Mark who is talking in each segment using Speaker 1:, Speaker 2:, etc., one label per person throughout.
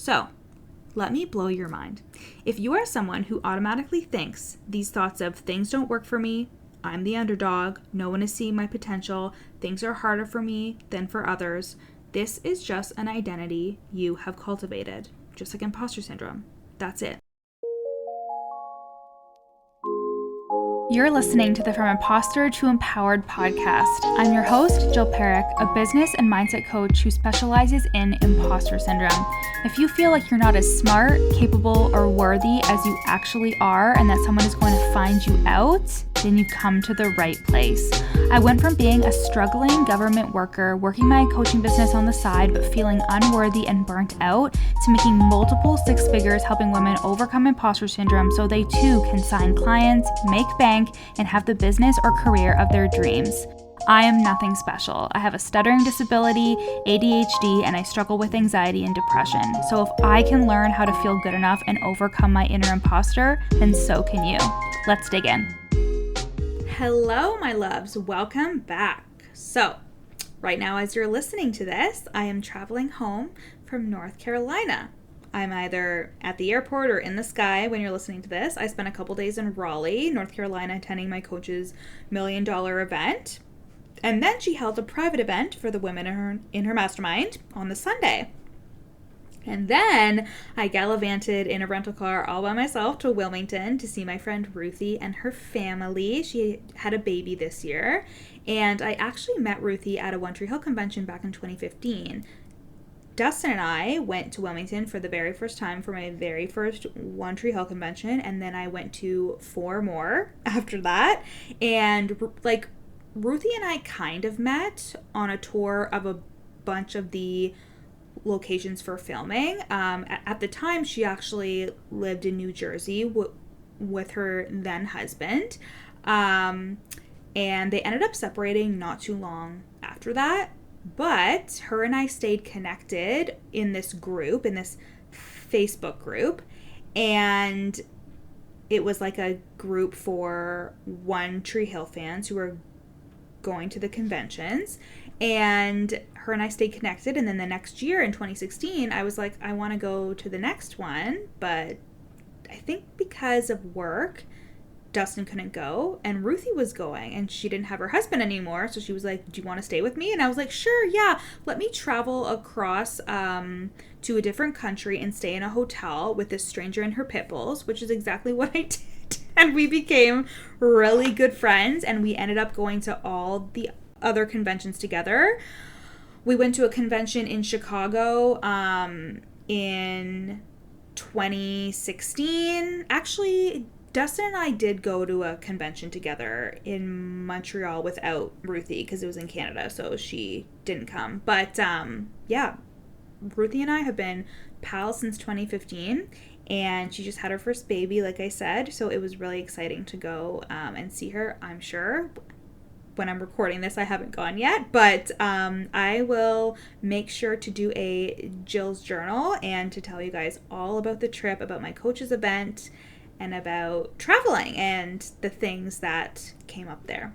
Speaker 1: So, let me blow your mind. If you are someone who automatically thinks these thoughts of things don't work for me, I'm the underdog, no one is seeing my potential, things are harder for me than for others, this is just an identity you have cultivated, just like imposter syndrome. That's it. You're listening to the From Imposter to Empowered podcast. I'm your host, Jill Perrick, a business and mindset coach who specializes in imposter syndrome. If you feel like you're not as smart, capable, or worthy as you actually are, and that someone is going to find you out, then you come to the right place. I went from being a struggling government worker, working my coaching business on the side, but feeling unworthy and burnt out, to making multiple six figures helping women overcome imposter syndrome so they too can sign clients, make bank, and have the business or career of their dreams. I am nothing special. I have a stuttering disability, ADHD, and I struggle with anxiety and depression. So if I can learn how to feel good enough and overcome my inner imposter, then so can you. Let's dig in. Hello, my loves. Welcome back. So, right now as you're listening to this, I am traveling home from North Carolina. I'm either at the airport or in the sky when you're listening to this. I spent a couple days in Raleigh, North Carolina, attending my coach's $1 million event. And then she held a private event for the women in her mastermind on the Sunday. And then I gallivanted in a rental car all by myself to Wilmington to see my friend Ruthie and her family. She had a baby this year. And I actually met Ruthie at a One Tree Hill convention back in 2015. Dustin and I went to Wilmington for the very first time for my very first One Tree Hill convention. And then I went to 4 more after that. And Ruthie and I kind of met on a tour of a bunch of the locations for filming. At the time, she actually lived in New Jersey with her then husband. And they ended up separating not too long after that. But her and I stayed connected in this group, in this Facebook group. And it was like a group for One Tree Hill fans who were going to the conventions, and her and I stayed connected. And then the next year in 2016, I was like, I want to go to the next one, but I think because of work, Dustin couldn't go, and Ruthie was going, and she didn't have her husband anymore, so she was like, do you want to stay with me? And I was like, sure, yeah, let me travel across to a different country and stay in a hotel with this stranger and her pit bulls, which is exactly what I did. And we became really good friends, and we ended up going to all the other conventions together. We went to a convention in Chicago in 2016. Actually, Dustin and I did go to a convention together in Montreal without Ruthie because it was in Canada, so she didn't come. But yeah, Ruthie and I have been pals since 2015. And she just had her first baby, like I said, so it was really exciting to go and see her. I'm sure when I'm recording this, I haven't gone yet, but I will make sure to do a Jill's journal and to tell you guys all about the trip, about my coach's event, and about traveling and the things that came up there.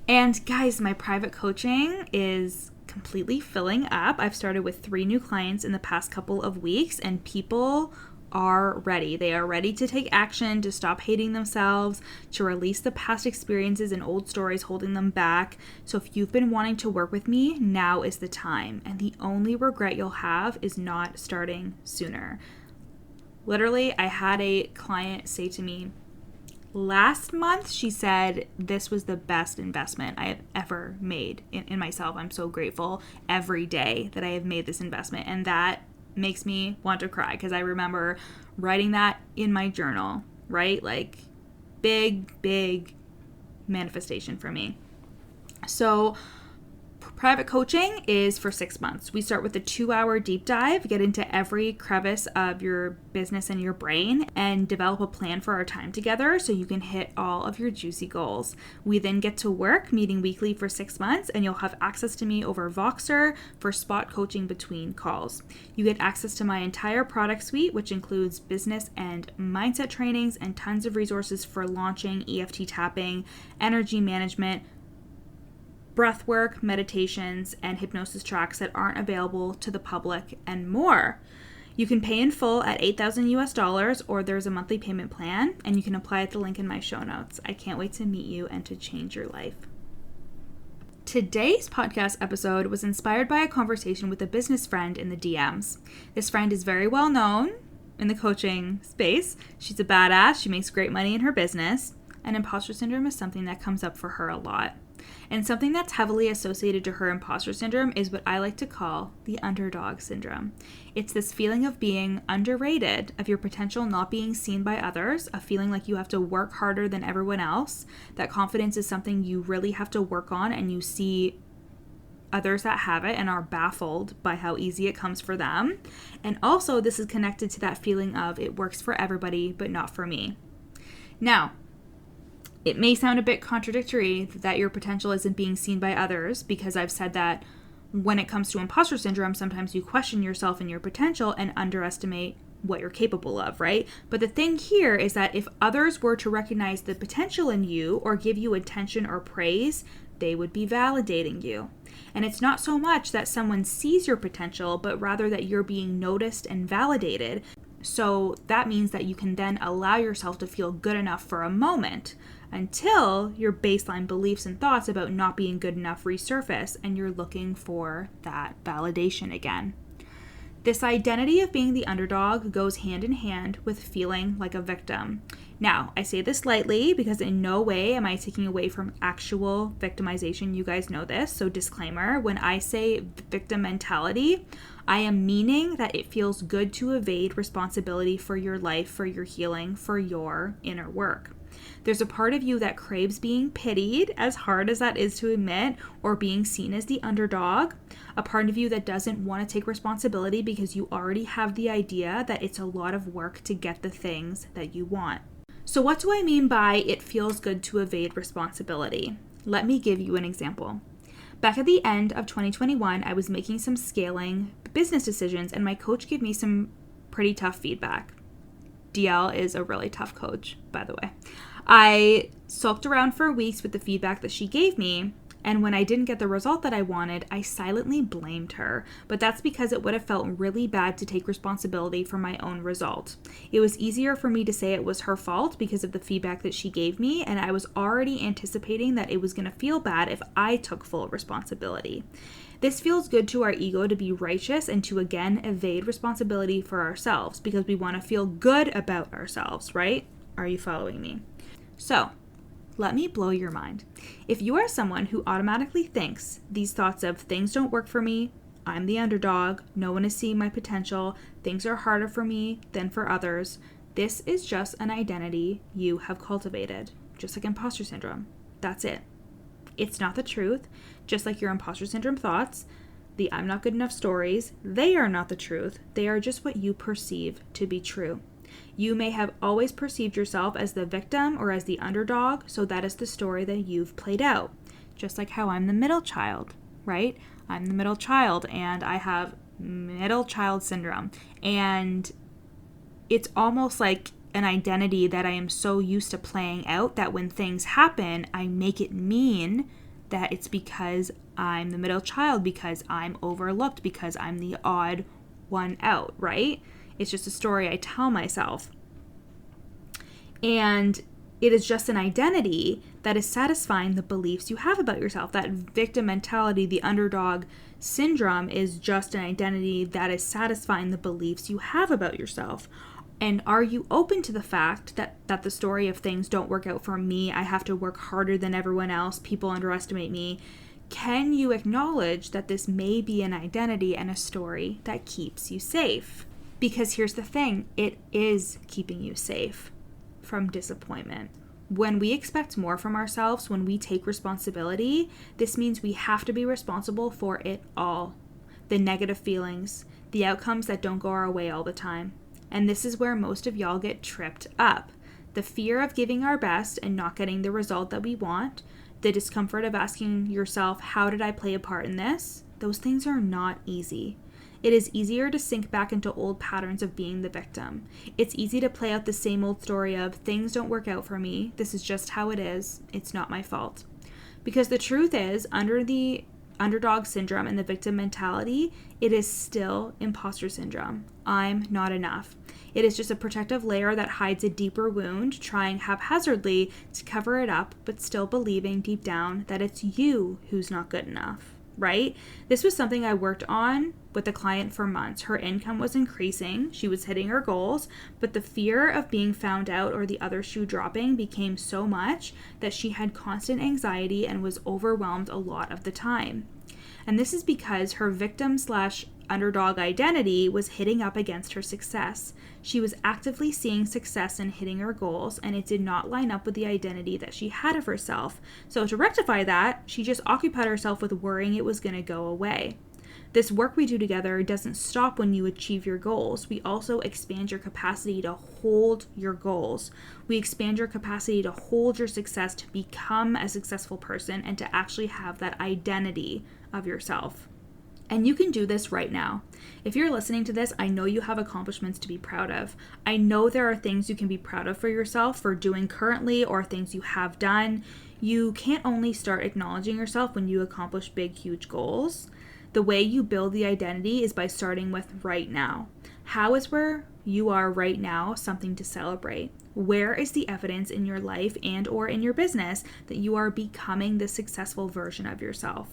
Speaker 1: And guys, my private coaching is completely filling up. I've started with 3 new clients in the past couple of weeks, and people are ready. They are ready to take action, to stop hating themselves, to release the past experiences and old stories holding them back. So if you've been wanting to work with me, now is the time. And the only regret you'll have is not starting sooner. Literally, I had a client say to me, last month, she said, this was the best investment I have ever made in myself. I'm so grateful every day that I have made this investment. And that makes me want to cry because I remember writing that in my journal, right? Like big manifestation for me. So private coaching is for 6 months. We start with a 2-hour deep dive, get into every crevice of your business and your brain, and develop a plan for our time together so you can hit all of your juicy goals. We then get to work, meeting weekly for 6 months, and you'll have access to me over Voxer for spot coaching between calls. You get access to my entire product suite, which includes business and mindset trainings and tons of resources for launching, EFT tapping, energy management, breath work, meditations, and hypnosis tracks that aren't available to the public, and more. You can pay in full at $8,000 or there's a monthly payment plan, and you can apply at the link in my show notes. I can't wait to meet you and to change your life. Today's podcast episode was inspired by a conversation with a business friend in the DMs. This friend is very well known in the coaching space. She's a badass. She makes great money in her business. And imposter syndrome is something that comes up for her a lot. And something that's heavily associated to her imposter syndrome is what I like to call the underdog syndrome. It's this feeling of being underrated, of your potential not being seen by others, of feeling like you have to work harder than everyone else. That confidence is something you really have to work on, and you see others that have it and are baffled by how easy it comes for them. And also, this is connected to that feeling of it works for everybody, but not for me. Now, it may sound a bit contradictory that your potential isn't being seen by others, because I've said that when it comes to imposter syndrome, sometimes you question yourself and your potential and underestimate what you're capable of, right? But the thing here is that if others were to recognize the potential in you or give you attention or praise, they would be validating you. And it's not so much that someone sees your potential, but rather that you're being noticed and validated. So that means that you can then allow yourself to feel good enough for a moment until your baseline beliefs and thoughts about not being good enough resurface and you're looking for that validation again. This identity of being the underdog goes hand in hand with feeling like a victim. Now, I say this lightly because in no way am I taking away from actual victimization. You guys know this, so disclaimer, when I say victim mentality, I am meaning that it feels good to evade responsibility for your life, for your healing, for your inner work. There's a part of you that craves being pitied, as hard as that is to admit, or being seen as the underdog. A part of you that doesn't want to take responsibility because you already have the idea that it's a lot of work to get the things that you want. So what do I mean by it feels good to evade responsibility? Let me give you an example. Back at the end of 2021, I was making some scaling business decisions, and my coach gave me some pretty tough feedback. DL is a really tough coach, by the way. I sulked around for weeks with the feedback that she gave me, and when I didn't get the result that I wanted, I silently blamed her. But that's because it would have felt really bad to take responsibility for my own result. It was easier for me to say it was her fault because of the feedback that she gave me, and I was already anticipating that it was going to feel bad if I took full responsibility. This feels good to our ego to be righteous and to again evade responsibility for ourselves because we want to feel good about ourselves, right? Are you following me? So, let me blow your mind. If you are someone who automatically thinks these thoughts of things don't work for me, I'm the underdog, no one is seeing my potential, things are harder for me than for others, this is just an identity you have cultivated, just like imposter syndrome. That's it. It's not the truth, just like your imposter syndrome thoughts, the I'm not good enough stories, they are not the truth. They are just what you perceive to be true. You may have always perceived yourself as the victim or as the underdog, so that is the story that you've played out. Just like how I'm the middle child, right? I'm the middle child and I have middle child syndrome. And it's almost like an identity that I am so used to playing out that when things happen, I make it mean that it's because I'm the middle child, because I'm overlooked, because I'm the odd one out, right? It's just a story I tell myself. And it is just an identity that is satisfying the beliefs you have about yourself. That victim mentality, the underdog syndrome, is just an identity that is satisfying the beliefs you have about yourself. And are you open to the fact that the story of things don't work out for me, I have to work harder than everyone else, people underestimate me? Can you acknowledge that this may be an identity and a story that keeps you safe? Because here's the thing, it is keeping you safe from disappointment. When we expect more from ourselves, when we take responsibility, this means we have to be responsible for it all. The negative feelings, the outcomes that don't go our way all the time. And this is where most of y'all get tripped up. The fear of giving our best and not getting the result that we want, the discomfort of asking yourself, how did I play a part in this? Those things are not easy. It is easier to sink back into old patterns of being the victim. It's easy to play out the same old story of things don't work out for me. This is just how it is. It's not my fault. Because the truth is, under the underdog syndrome and the victim mentality, it is still imposter syndrome. I'm not enough. It is just a protective layer that hides a deeper wound, trying haphazardly to cover it up, but still believing deep down that it's you who's not good enough, right? This was something I worked on with a client for months. Her income was increasing, she was hitting her goals, but the fear of being found out or the other shoe dropping became so much that she had constant anxiety and was overwhelmed a lot of the time. And this is because her victim/underdog identity was hitting up against her success. She was actively seeing success in hitting her goals, and it did not line up with the identity that she had of herself. So to rectify that, she just occupied herself with worrying it was going to go away. This work we do together doesn't stop when you achieve your goals. We also expand your capacity to hold your goals. We expand your capacity to hold your success, to become a successful person, and to actually have that identity of yourself. And you can do this right now. If you're listening to this, I know you have accomplishments to be proud of. I know there are things you can be proud of for yourself for doing currently or things you have done. You can't only start acknowledging yourself when you accomplish big, huge goals. The way you build the identity is by starting with right now. How is where you are right now something to celebrate? Where is the evidence in your life and or in your business that you are becoming the successful version of yourself?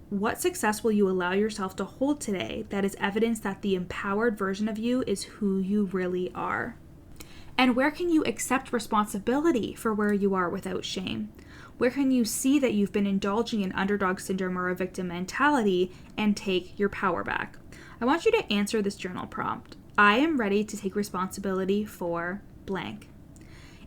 Speaker 1: What success will you allow yourself to hold today that is evidence that the empowered version of you is who you really are? And where can you accept responsibility for where you are without shame? Where can you see that you've been indulging in underdog syndrome or a victim mentality and take your power back? I want you to answer this journal prompt. I am ready to take responsibility for blank.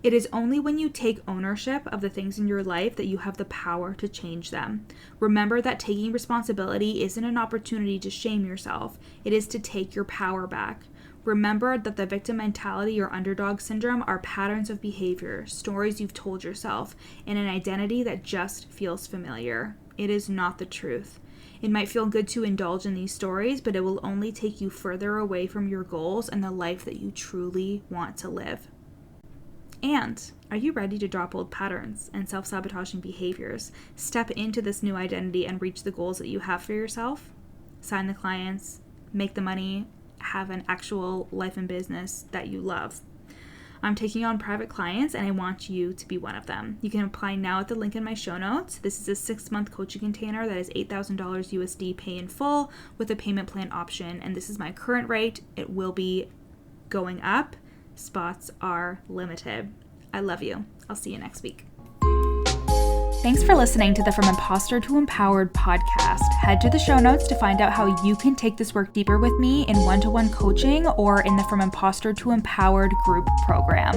Speaker 1: It is only when you take ownership of the things in your life that you have the power to change them. Remember that taking responsibility isn't an opportunity to shame yourself. It is to take your power back. Remember that the victim mentality or underdog syndrome are patterns of behavior, stories you've told yourself, and an identity that just feels familiar. It is not the truth. It might feel good to indulge in these stories, but it will only take you further away from your goals and the life that you truly want to live. And are you ready to drop old patterns and self-sabotaging behaviors, step into this new identity and reach the goals that you have for yourself? Sign the clients, make the money, have an actual life and business that you love. I'm taking on private clients and I want you to be one of them. You can apply now at the link in my show notes. This is a 6-month coaching container that is $8,000 USD pay in full with a payment plan option. And this is my current rate. It will be going up. Spots are limited. I love you. I'll see you next week. Thanks for listening to the From Imposter to Empowered podcast. Head to the show notes to find out how you can take this work deeper with me in one-to-one coaching or in the From Imposter to Empowered group program.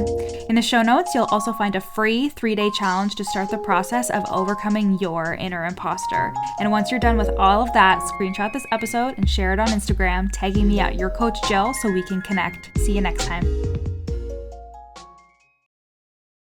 Speaker 1: In the show notes, you'll also find a free 3-day challenge to start the process of overcoming your inner imposter. And once you're done with all of that, screenshot this episode and share it on Instagram, tagging me at YourCoachJill so we can connect. See you next time.